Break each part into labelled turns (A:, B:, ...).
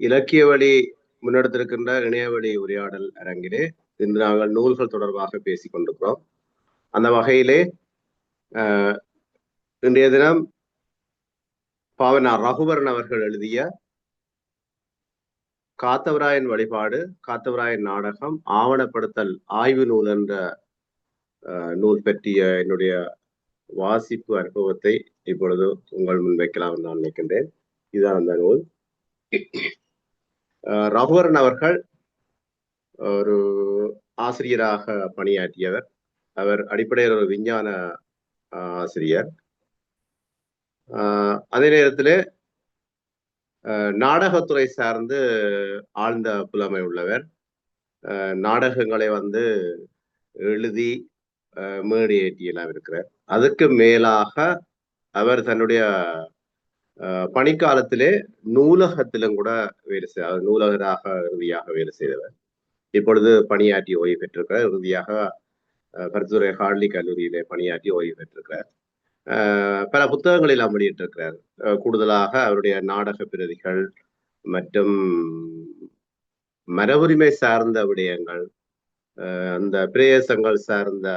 A: இலக்கிய வழி முன்னெடுத்திருக்கின்ற இணையவழி உரையாடல் அரங்கிலே இன்று நாங்கள் நூல்கள் தொடர்பாக பேசிக் கொண்டிருக்கிறோம். அந்த வகையிலே இன்றைய தினம் பாவனார் ரகுவரன் அவர்கள் எழுதிய காத்தவராயன் வழிபாடு, காத்தவராயன் நாடகம், ஆவணப்படுத்தல் ஆய்வு நூல் என்ற நூல் பற்றிய என்னுடைய வாசிப்பு அனுபவத்தை இப்பொழுது உங்கள் முன் வைக்கலாம் என்று நான் நினைக்கின்றேன். இதுதான் அந்த நூல். ரகுவரன் அவர்கள் ஒரு ஆசிரியராக பணியாற்றியவர். அவர் அடிப்படையில் ஒரு விஞ்ஞான ஆசிரியர். அதே நேரத்தில் நாடகத்துறை சார்ந்து ஆழ்ந்த புலமை உள்ளவர். நாடகங்களை எழுதி மேடையேற்றியெல்லாம் இருக்கிறார். அதுக்கு மேலாக அவர் தன்னுடைய பணிக்காலத்திலே நூலகத்திலும் கூட வேலை செய்தார். நூலகராக இறுதியாக வேலை செய்தவர். இப்பொழுது பணியாற்றி ஓய்வு பெற்றிருக்கிறார். இறுதியாக பரிந்துரை ஹார்லி கல்லூரியிலே பணியாற்றி ஓய்வு பெற்றிருக்கிறார். பல புத்தகங்களில் வெளியிட்டிருக்கிறார். கூடுதலாக அவருடைய நாடக பிரதிகள் மற்றும் மரபுரிமை சார்ந்த விடயங்கள், அந்த பிரேசங்கள் சார்ந்த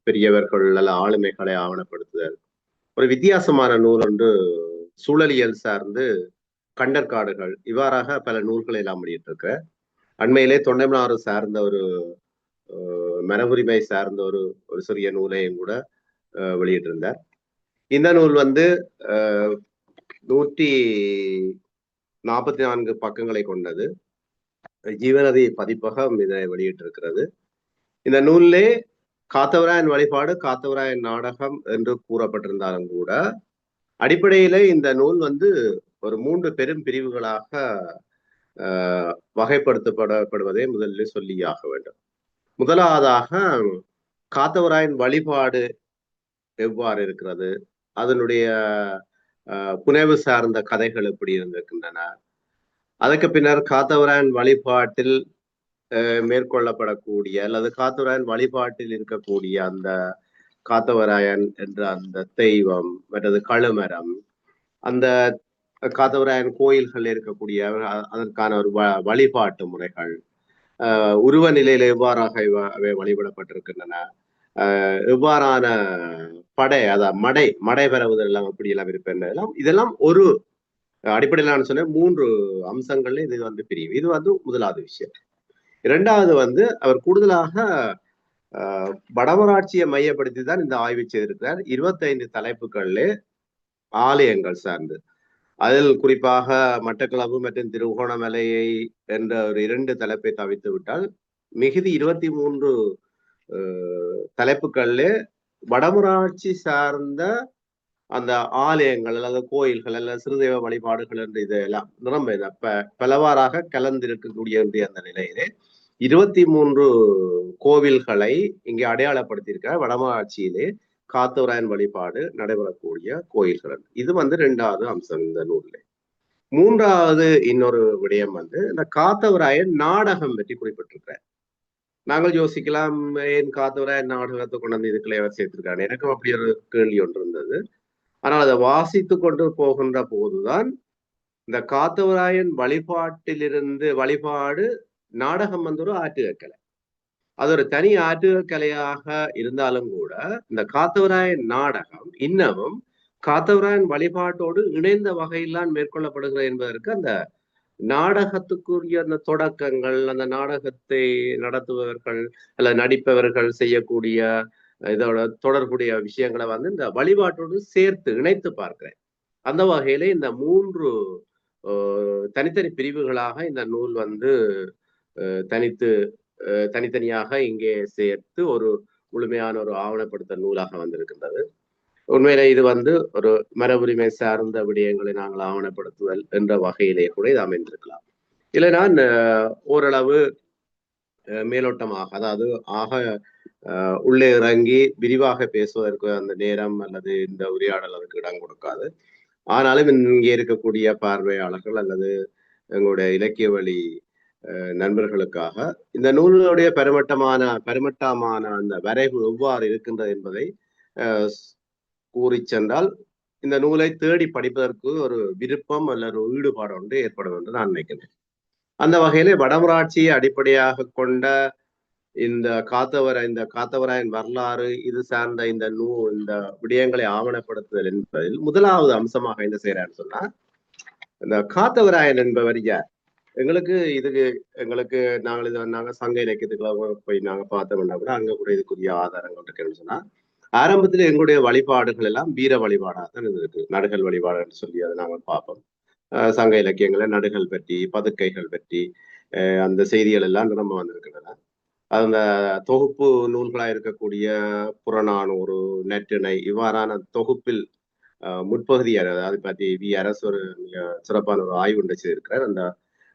A: பெரியவர்கள் நல்ல ஆளுமைகளை ஆவணப்படுத்துதல், ஒரு வித்தியாசமான நூல் ஒன்று சூழலியல் சார்ந்து கண்டற்காடுகள், இவ்வாறாக பல நூல்களை எல்லாம் வெளியிட்டிருக்க. அண்மையிலே தொண்டைமனாறு சார்ந்த ஒரு மரபுரிமை சார்ந்த ஒரு சிறிய நூலையும் கூட வெளியிட்டிருந்தார். இந்த நூல் 144 பக்கங்களை கொண்டது. ஜீவநதி பதிப்பகம் இதை வெளியிட்டிருக்கிறது. இந்த நூலிலே காத்தவராயன் வழிபாடு, காத்தவராயன் நாடகம் என்று கூறப்பட்டிருந்தாலும் கூட அடிப்படையில இந்த நூல் ஒரு 3 பெரும் பிரிவுகளாக வகைப்படுத்தப்படுவதை முதலில் சொல்லியாக வேண்டும். முதலாவதாக காத்தவராயன் வழிபாடு எவ்வாறு இருக்கிறது, அதனுடைய புனைவு சார்ந்த கதைகள் எப்படி இருந்திருக்கின்றன, அதுக்கு பின்னர் காத்தவராயன் வழிபாட்டில் மேற்கொள்ளப்படக்கூடிய அல்லது காத்தவராயன் வழிபாட்டில் இருக்கக்கூடிய அந்த காத்தவராயன் என்ற அந்த தெய்வம் மற்றது கழுமரம், அந்த காத்தவராயன் கோயில்கள் இருக்கக்கூடிய அதற்கான ஒரு வழிபாட்டு முறைகள், உருவ நிலையில எவ்வாறாக அவை வழிபடப்பட்டிருக்கின்றன, எவ்வாறான மடை பெறுவதெல்லாம் எல்லாம் எப்படி எல்லாம் இருப்பேன், இதெல்லாம் ஒரு அடிப்படையில் நான் சொன்ன 3 அம்சங்கள்ல இது பிரிவு. இது முதலாவது விஷயம். இரண்டாவது அவர் கூடுதலாக வடமராட்சியை மையப்படுத்தி தான் இந்த ஆய்வு செய்திருக்கிறார். 25 தலைப்புகள்ல ஆலயங்கள் சார்ந்து, அதில் குறிப்பாக மட்டக்களப்பு மற்றும் திருகோணமலையை என்ற ஒரு 2 தலைப்பை தவிர்த்து விட்டால் மிகுதி 23 தலைப்புகள்ல வடமராட்சி சார்ந்த அந்த ஆலயங்கள் அல்லது கோயில்கள் அல்லது சிறுதெய்வ வழிபாடுகள் என்று இதெல்லாம் நிரம்ப பலவாறாக கலந்திருக்கக்கூடிய அந்த நிலையிலே 23 கோவில்களை இங்கே அடையாளப்படுத்தியிருக்க வடமராட்சியிலே காத்தவராயன் வழிபாடு நடைபெறக்கூடிய கோயில்கள். இது 2வது அம்சம் இந்த நூல்ல. 3வது இன்னொரு விடயம் இந்த காத்தவராயன் நாடகம் பற்றி குறிப்பிட்டிருக்கிறார். நாங்கள் யோசிக்கலாம், ஏன் காத்தவராயன் நாடகத்தை கொண்டு இதுக்குள்ளே அவர் சேர்த்திருக்காரு. எனக்கும் அப்படி ஒரு கேள்வி ஒன்று இருந்தது. ஆனால் அதை வாசித்து கொண்டு போகின்ற போதுதான் இந்த காத்தவராயன் வழிபாடு நாடகம் ஒரு ஆற்றுகலை. அது ஒரு தனி ஆற்றுகலையாக இருந்தாலும் கூட இந்த காத்தவராயன் நாடகம் இன்னமும் காத்தவராயன் வழிபாட்டோடு இணைந்த வகையில்தான் மேற்கொள்ளப்படுகிறது என்பதற்கு அந்த நாடகத்துக்குரிய அந்த தொடக்கங்கள், அந்த நாடகத்தை நடத்துபவர்கள் அல்ல நடிப்பவர்கள் செய்யக்கூடிய இதோட தொடர்புடைய விஷயங்களை இந்த வழிபாட்டோடு சேர்த்து இணைத்து பார்க்கிறேன். அந்த வகையில இந்த 3 தனித்தனி பிரிவுகளாக இந்த நூல் தனித்தனியாக இங்கே சேர்த்து ஒரு முழுமையான ஒரு ஆவணப்படுத்தல் நூலாக வந்திருக்கின்றது. உண்மையில இது ஒரு மரபுரிமை சார்ந்த விடயங்களை நாங்கள் ஆவணப்படுத்துதல் என்ற வகையிலே கூட இது அமைந்திருக்கலாம். இல்லை, நான் ஓரளவு மேலோட்டமாக, அதாவது உள்ளே இறங்கி விரிவாக பேசுவதற்கு அந்த நேரம் அல்லது இந்த உரையாடல் அதுக்கு இடம் கொடுக்காது. ஆனாலும் இங்கே இருக்கக்கூடிய பார்வையாளர்கள் அல்லது எங்களுடைய இலக்கிய வழி நண்பர்களுக்காக இந்த நூலுடைய பெருமட்டமான அந்த வரைவு எவ்வாறு இருக்கின்றது என்பதை கூறி சென்றால் இந்த நூலை தேடி படிப்பதற்கு ஒரு விருப்பம் அல்லது ஒரு ஈடுபாடு ஒன்று ஏற்படும் என்று நான் நினைக்கிறேன். அந்த வகையிலே வடமராட்சியை அடிப்படையாக கொண்ட இந்த காத்தவராயன் வரலாறு இது சார்ந்த இந்த விடயங்களை ஆவணப்படுத்துதல் என்பதில் முதலாவது அம்சமாக என்ன செய்யறான்னு சொன்னா, இந்த காத்தவராயன் என்பவர் யார்? நாங்க சங்க இலக்கியத்துக்குள்ள போய் நாங்க பார்த்தோம்னா கூட அங்க கூட இதுக்குரிய ஆதாரங்கள் இருக்குன்னு சொன்னா, ஆரம்பத்துல எங்களுடைய வழிபாடுகள் எல்லாம் வீர வழிபாடாக தான் இருக்கு. நடுகள் வழிபாடுன்னு சொல்லி அதை நாங்கள் பார்ப்போம். சங்க இலக்கியங்களை நடுகள் பற்றி, பதுக்கைகள் பற்றி அந்த செய்திகள் எல்லாம் நிரம்ப வந்திருக்கின்றன. அந்த தொகுப்பு நூல்களா இருக்கக்கூடிய புறநானூறு, நற்றிணை இவ்வாறான தொகுப்பில் முற்பகுதி அதை பற்றி அரசு ஒரு சிறப்பான ஒரு ஆய்வு ஒன்று செய்திருக்கிறார். அந்த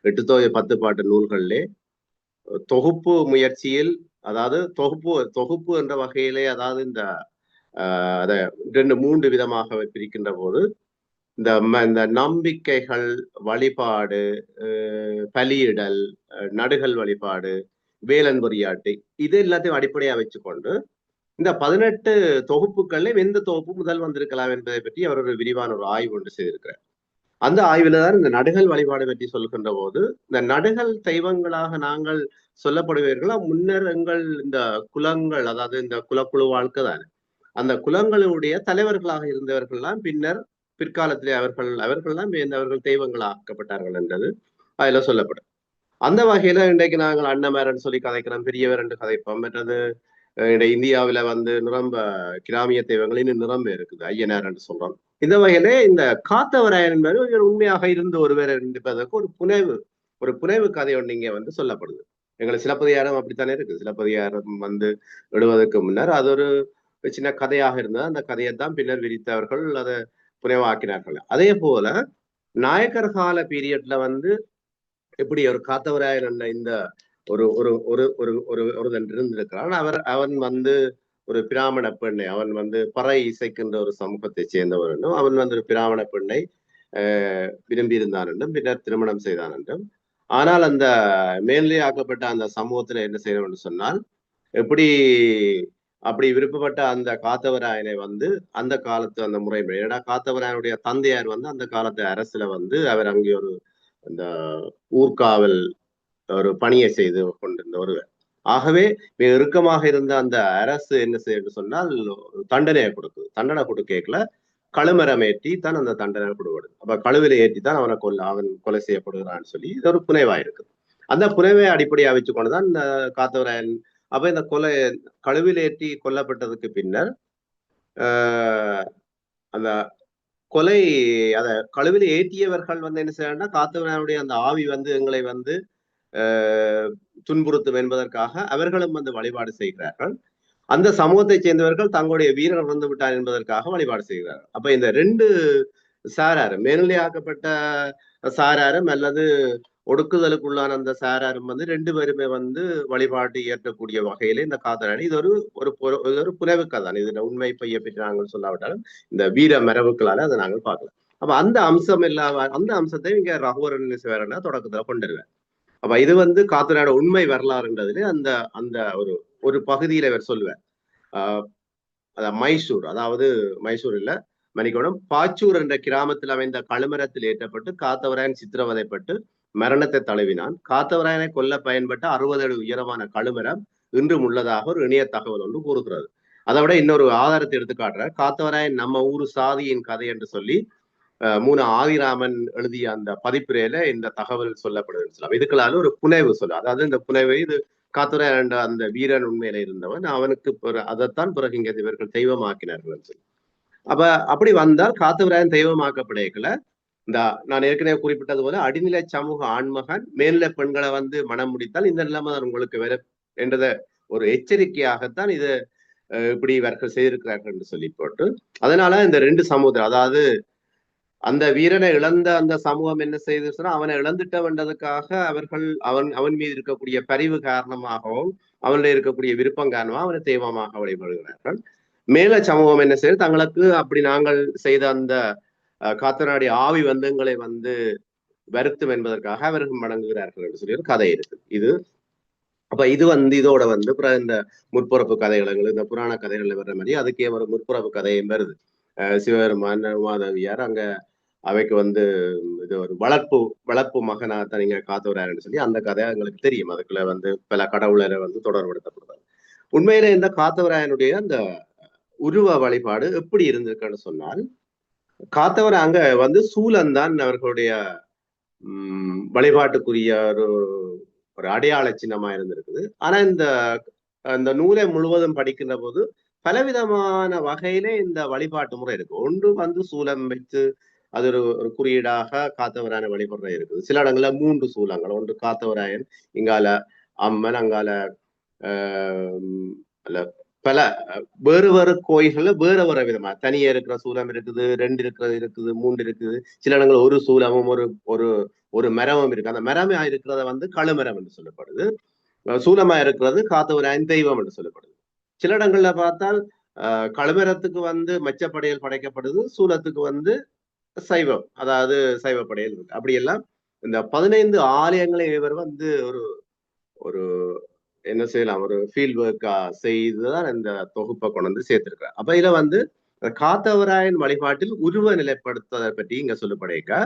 A: 8 தொகை 10 பாட்டு நூல்களிலே தொகுப்பு முயற்சியில், அதாவது தொகுப்பு என்ற வகையிலே, அதாவது இந்த அதை 2-3 விதமாக பிரிக்கின்ற போது இந்த நம்பிக்கைகள், வழிபாடு, பலியிடல், நடுகள் வழிபாடு, வேலன் பொறியாட்டு இது எல்லாத்தையும் அடிப்படையா வச்சுக்கொண்டு இந்த 18 தொகுப்புகள்ல எந்த தொகுப்பு முதல் வந்திருக்கலாம் என்பதை பற்றி அவர் ஒரு விரிவான ஒரு ஆய்வு ஒன்று செய்திருக்கிறார். அந்த ஆய்வுல தான் இந்த நடுகள் வழிபாடு பற்றி சொல்லுகின்ற போது, இந்த நடுகள் தெய்வங்களாக நாங்கள் சொல்லப்படுவீர்களா முன்னர் எங்கள் இந்த குலங்கள், அதாவது இந்த குலக்குழு வாழ்க்கை தானே, அந்த குலங்களுடைய தலைவர்களாக இருந்தவர்கள்லாம் பின்னர் பிற்காலத்திலே அவர்கள்லாம் அவர்கள் தெய்வங்களாக்கப்பட்டார்கள் என்றது அதுல சொல்லப்படும். அந்த வகையில இன்றைக்கு நாங்கள் அண்ணமாரன் சொல்லி கதைக்கிறோம், பெரியவர் என்று கதைப்போம். மற்றது இந்தியாவில நிரம்ப கிராமிய தெய்வங்கள் இன்னும் நிரம்ப இருக்குது, ஐயனார் என்று சொல்றோம். இந்த வகையிலே இந்த காத்தவராயன் என்பது உண்மையாக இருந்த ஒருவர் என்பதற்கு ஒரு புனைவு கதை ஒன்று இங்க சொல்லப்படுது. எங்களை சிலப்பதிகாரம் அப்படித்தானே இருக்கு. சிலப்பதிகாரம் எழுவதற்கு முன்னர் அது ஒரு சின்ன கதையாக இருந்தது. அந்த கதையைத்தான் பின்னர் விரித்தவர்கள் அதை புனைவாக்கினார்கள். அதே போல நாயக்கர் கால பீரியட்ல எப்படி ஒரு காத்தவராயன் இந்த ஒரு ஒரு ஒரு ஒரு ஒரு ஒருதன் இருந்திருக்கிறான். அவன் ஒரு பிராமண பெண்ணை, அவன் பறை இசைக்கின்ற ஒரு சமூகத்தை சேர்ந்தவர் என்றும், அவன் ஒரு பிராமண பெண்ணை விரும்பி இருந்தான் என்றும், பின்னர் திருமணம் செய்தான் என்றும். ஆனால் அந்த மேலே ஆக்கப்பட்ட அந்த சமூகத்துல என்ன செய்யணும் என்று சொன்னால், அப்படி விருப்பப்பட்ட அந்த காத்தவராயனை அந்த காலத்து அந்த முறைமை, ஏன்னா காத்தவராயனுடைய தந்தையார் அந்த காலத்து அரசுல அவர் அங்கே ஒரு அந்த ஊர்காவல் ஒரு பணியை செய்து கொண்டிருந்த ஒருவர். ஆகவே மிக இறுக்கமாக இருந்த அந்த அரசு என்ன செய்ய சொன்னால் தண்டனை கொடுக்கல கழுமரம் ஏற்றி தான் அந்த தண்டனை கொடுப்படுது. அப்ப கழுவில ஏற்றி தான் அவன் கொலை செய்யப்படுகிறான்னு சொல்லி இது ஒரு புனைவா இருக்குது. அந்த புனைவை அடிப்படையா வச்சு கொண்டுதான் இந்த காத்தவராயன் அப்ப இந்த கழுவில் ஏற்றி கொல்லப்பட்டதுக்கு பின்னர் அந்த கொலை அத கழுவில் ஏற்றியவர்கள் என்ன செய்யறாங்கன்னா, காத்தவராயனுடைய அந்த ஆவி எங்களை துன்புறுத்தும் என்பதற்காக அவர்களும் வழிபாடு செய்கிறார்கள். அந்த சமூகத்தை சேர்ந்தவர்கள் தங்களுடைய வீரர் இறந்து விட்டார் என்பதற்காக வழிபாடு செய்கிறார்கள். அப்ப இந்த 2 சாராரும், மேல்நிலையாக்கப்பட்ட சாராரும் அல்லது ஒடுக்குதலுக்குள்ளான அந்த சாராரும் 2 பேருமே வழிபாட்டு ஏற்கக்கூடிய வகையில இந்த காத்தராணி இது ஒரு புனைவு கதை. இதுல உண்மை பைய பற்றி நாங்கள் சொல்லாவிட்டாலும் இந்த வீர மரபுகளால அதை நாங்கள் பார்க்கலாம். அப்ப அந்த அம்சம் அந்த அம்சத்தை இங்க ரகுவரன் சிவரனா தொடக்கத்துல கொண்டுருவார். அப்ப இது காத்தனாட உண்மை வரலாறுன்றதுல அந்த அந்த ஒரு பகுதியில இவர் சொல்லுவார். மைசூர், அதாவது மைசூர் இல்ல, மணிக்கோணம், பாச்சூர் என்ற கிராமத்தில் அமைந்த கழுமரத்தில் ஏற்றப்பட்டு காத்தவராயன் சித்திரவதைப்பட்டு மரணத்தை தழுவினான். காத்தவராயனை கொல்ல பயன்பட்ட 60 அடி உயரமான கழுமரம் இன்றும் உள்ளதாக ஒரு இணைய தகவல் ஒன்று கூறுகிறது. அதை விட இன்னொரு ஆதாரத்தை எடுத்து காட்டுறார். காத்தவராயன் நம்ம ஊரு சாதியின் கதை என்று சொல்லி 3 ஆதிராமன் எழுதிய அந்த பதிப்புரையில இந்த தகவல் சொல்லப்படுதுன்னு சொல்லலாம். இதுக்களால ஒரு புனைவு சொல்ல, அதாவது இந்த புனைவை இது காத்தவராயன் அந்த வீரன் உண்மையில இருந்தவன், அவனுக்கு அதைத்தான் பிறகு இங்க இவர்கள் தெய்வமாக்கினார்கள் சொல்லி. அப்ப அப்படி வந்தால் காத்தவராயன் தெய்வமாக்கப்படையல நான் ஏற்கனவே குறிப்பிட்டது போல அடிநிலை சமூக ஆண்மகன் மேல்நிலை பெண்களை மனம் முடித்தால் இந்த நிலைமை தான் உங்களுக்கு வேற என்றத ஒரு எச்சரிக்கையாகத்தான் இது இப்படி இவர்கள் செய்திருக்கிறார்கள் என்று சொல்லி போட்டு, அதனால இந்த 2 சமூகம், அதாவது அந்த வீரனை இழந்த அந்த சமூகம் என்ன செய்து சொன்னா, அவனை இழந்துட்டவன்றதுக்காக அவன் மீது இருக்கக்கூடிய பரிவு காரணமாகவும் அவனுடைய இருக்கக்கூடிய விருப்பம் காரணமாக அவனை தெய்வமாக வழிபடுகிறார்கள். மேல சமூகம் என்ன செய்யுது, தங்களுக்கு அப்படி நாங்கள் செய்த அந்த காத்தனாடி ஆவி எங்களை வருத்தும் என்பதற்காக அவர்கள் மடங்குகிறார்கள் என்று சொல்லி ஒரு கதை இருக்கு. இது அப்ப இது இதோட இந்த முற்புறப்பு கதைகள், இந்த புராண கதைகள்ல வர்ற மாதிரி அதுக்கே ஒரு முற்புறப்பு கதையும் வருது. சிவபெருமான் உமாதேவியார் அங்க அவைக்கு வந்து இது ஒரு வளர்ப்பு மகனாக நீங்க காத்தவராயன்னு சொல்லி அந்த கதை எங்களுக்கு தெரியும். அதுக்குள்ள வந்து பல கடவுளரை வந்து தொடர்படுத்தப்படுறாங்க. உண்மையிலே இந்த காத்தவராயனுடைய அந்த உருவ வழிபாடு எப்படி இருந்திருக்குன்னு சொன்னால், காத்தவர் அங்க வந்து சூலந்தான் அவர்களுடைய வழிபாட்டுக்குரிய ஒரு அடையாள சின்னமா இருந்திருக்குது. ஆனா இந்த நூலை முழுவதும் படிக்கின்ற போது பலவிதமான வகையிலே இந்த வழிபாட்டு முறை இருக்கு. ஒன்று வந்து சூலம் வைத்து அது ஒரு குறியீடாக காத்தவராயன் வழிபடுற இருக்குது. சில இடங்கள்ல 3 சூலங்கள், ஒன்று காத்தவராயன், இங்கால அம்மன், அங்கால பல வேறு வேறு கோயில்கள்ல வேற வேற விதமா தனியா இருக்கிற சூலம் இருக்குது, 2 இருக்கிறது இருக்குது, 3 இருக்குது. சில இடங்கள் ஒரு சூலமும் ஒரு ஒரு ஒரு மரமும் இருக்கு. அந்த மரமா இருக்கிறத வந்து கழுமரம் என்று சொல்லப்படுது. சூலமா இருக்கிறது காத்தவராயன் தெய்வம் என்று சொல்லப்படுது. சில இடங்கள்ல பார்த்தால் கழுமரத்துக்கு வந்து மச்சப்படையல் படைக்கப்படுது, சூலத்துக்கு வந்து சைவம், அதாவது சைவ படையல் இருக்கு. அப்படியெல்லாம் இந்த 15 ஆலயங்களை இவர் வந்து ஒரு ஒரு என்ன செய்யலாம், ஒரு ஃபீல்ட் ஒர்க்கா செய்துதான் இந்த தொகுப்பை கொண்டு வந்து சேர்த்திருக்கிறார். அப்ப இதுல வந்து காத்தவராயன் வழிபாட்டில் உருவ நிலைப்படுத்துவதை பற்றி இங்க சொல்லப்படைக்க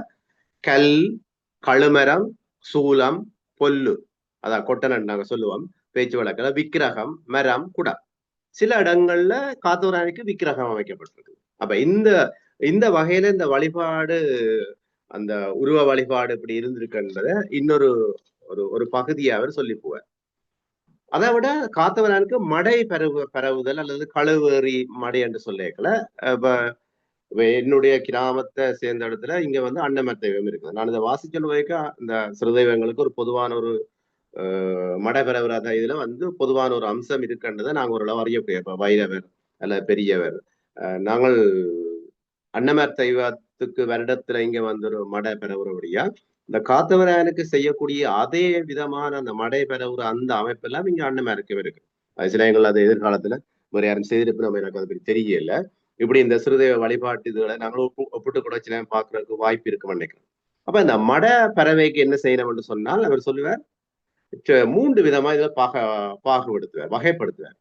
A: கல், கழுமரம், சூலம், பொல்லு, அதான் கொட்டனன் நாங்க சொல்லுவோம் பேச்சு வழக்கில், விக்கிரகம், மரம், குடம். சில இடங்கள்ல காத்தவராயனுக்கு விக்கிரகம் அமைக்கப்பட்டிருக்கு. அப்ப இந்த இந்த வகையில இந்த வழிபாடு, அந்த உருவ வழிபாடு இப்படி இருந்திருக்குன்றத இன்னொரு ஒரு பகுதியை அவர் சொல்லி போவார். அதை விட காத்தவரானுக்கு மடை பரவுதல் அல்லது களுவேறி மடை என்று சொல்லிக்கல. என்னுடைய கிராமத்தை சேர்ந்த இடத்துல இங்க வந்து அன்னமர் தெய்வம் இருக்குது. நான் இதை வாசிச்சல் வரைக்கும் இந்த சிறுதெய்வங்களுக்கு ஒரு பொதுவான ஒரு மடை பரவுறாத இதுல வந்து பொதுவான ஒரு அம்சம் இருக்குன்றதை நாங்க ஓரளவு அறியக்கூடிய, இப்ப வைரவர் அல்ல பெரியவர், நாங்கள் அன்னமர் தெய்வத்துக்கு வருடத்துல இங்க வந்து ஒரு மடை பெறவுறபடியா இந்த காத்தவராயனுக்கு செய்யக்கூடிய அதே விதமான அந்த மடை பெறவுற அந்த அமைப்பு எல்லாம் இங்க அன்னமருக்கவே இருக்கு. அது சில எங்கள் அது எதிர்காலத்துல வேற யாரும் செய்திருப்பு நம்ம எனக்கு அதை பற்றி தெரியல. இப்படி இந்த சிறுதெய்வ வழிபாட்டு இதுகளை நாங்களும் ஒப்பிட்டு கூட சில பாக்குறதுக்கு வாய்ப்பு இருக்குன்னு நினைக்கிறேன். அப்ப இந்த மடை பறவைக்கு என்ன செய்யணும் என்று சொன்னால் அவர் சொல்லுவார், 3 விதமா இதை பாகுபடுத்துவார், வகைப்படுத்துவார்.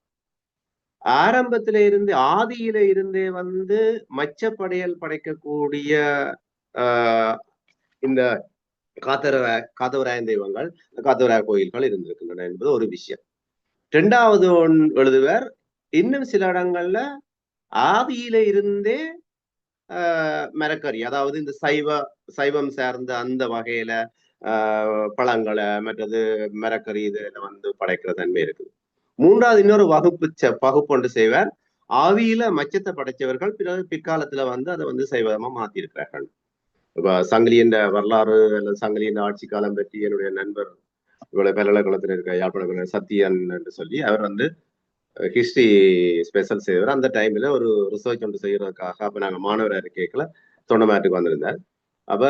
A: ஆரம்பத்தில இருந்து ஆதியில இருந்தே வந்து மச்சப்படையல் படைக்கக்கூடிய இந்த காத்தவராயன் தெய்வங்கள், காத்தவராய கோயில்கள் இருந்திருக்கின்றன என்பது ஒரு விஷயம். 2வது எழுதுவர், இன்னும் சில இடங்கள்ல ஆதியில இருந்தே மரக்கறி, அதாவது இந்த சைவம் சார்ந்த அந்த வகையில பழங்களை மற்றது மரக்கறி இதுல வந்து படைக்கிற தன்மை இருக்குது. 3வது இன்னொரு பகுப்பு ஒன்று செய்வார். ஆவியில மச்சத்தை படைச்சவர்கள் பிறகு பிற்காலத்துல வந்து அதை வந்து சைவமா மாத்தி இருக்கிறார்கள். இப்ப சங்கிலியின் வரலாறு அல்லது சங்கிலியின் ஆட்சி காலம் பற்றி என்னுடைய நண்பர் இவ்வளவு பல்கலைக்கழகத்தில் இருக்க யாழ்ப்பாண சத்தியன் என்று சொல்லி அவர் வந்து ஹிஸ்டரி ஸ்பெஷல் செய்வார். அந்த டைம்ல ஒரு ரிசர்ச் ஒன்று செய்யறதுக்காக அப்ப நாங்க மாணவராக கேட்கல தொண்டமாட்டுக்கு வந்திருந்தார். அப்ப